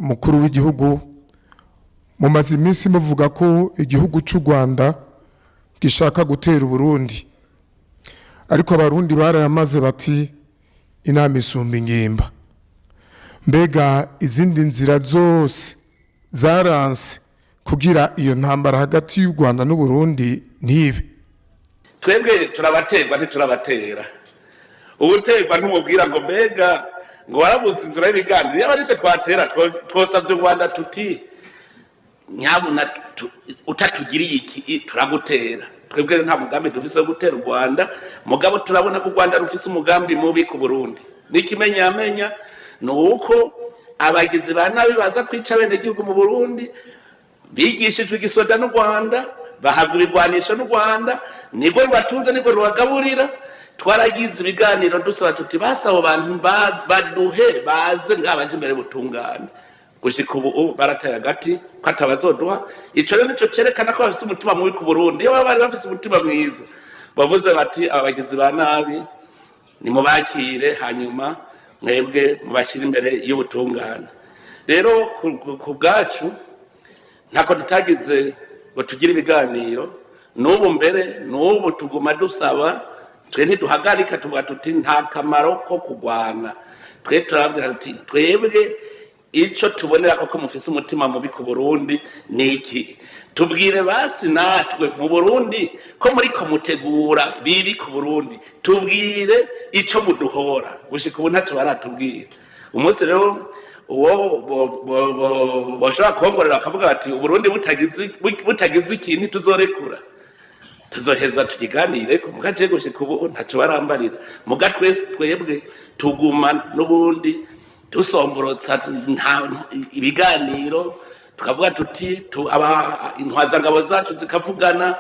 mukuru w'igihugu mumaze iminsi muvuga ko igihugu cy'u Rwanda gishaka gutera Burundi, ariko abarundi barayamaze bati inama isumba ingimba. Mbega izindi nzira zose zaranse kugira iyo ntambara hagati y'u Rwanda n'u Burundi ntibe? Twebwe turabaterwa ntiturabatera. Ubuterwa ntumubwira ngo mbega ngo warabuze inzira y'ibiganiro, yaba ari twe twatera twosavye u Rwanda tuti nyabuna utatugiriye iki turagutera. Twebwe nta mugambi dufise wo gutera u Rwanda, mugabo turabona ko u Rwanda rufise umugambi mubi ku Burundi. N'ikimenyamenya nuko abagizi ba nabi baza kwica bene gihugu mu Burundi bigishijwe igisoda n'u Rwanda, bahabwa ibigwanisho n'u Rwanda, nigwe rubatunze nigwe rubagaburira. Twaragize ibiganiro dusaba tuti basabo bantu baduhe baze ngabaje imbere butungane. Gushika ubu barataye agati ko atabazoduha. Ico rero nico cerekana ko bafise umutima mubi ku Burundi. Iyo bari bafise umutima mwiza bavuze bati abagizi ba nabi ni mubakire hanyuma mwebwe mubashira imbere y'ubutungane. Rero ku bwacu ntako tutagize ngo tugire ibiganiro, n'ubu mbere n'ubu tuguma dusaba, twe ntiduhagarika tuvuga tuti nta kamaro ko kugwana. Twe turabwira tuti twebwe ico tubonera ko mufise umutima mubi ku Burundi niki, tubwire basi natwe mu Burundi ko muri ko mutegura bibi ku Burundi, tubwire ico muduhora. Gushika ubu ntacyo baratubwira. Umunsi rero uwo bashaka kongorera akavuga bati Uburundi butagize ikintu tuzorekura, tuzoheza tukiganire ko mugaje. Gushika ubu ntacyo barambarira. Muga twebwe tuguma n'ubundi dusomborotsa ibiganiro, tukavuga tuti intwazangabo zacu zikavugana,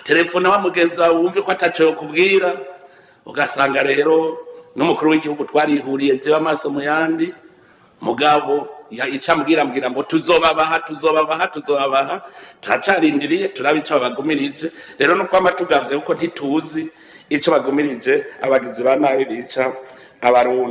telefone wa mugenzi wawe wumve ko ataco kubwira. Ugasanga rero n'umukuru w'igihugu twarihuriye je amaso mu yandi, mugabo icambwira ngo tuzobabaha. Turacarindiriye turabica bagumirije. Rero no kwama tugavye kuko ntituzi ico bagumirije abagizi ba nabi bica abarundi.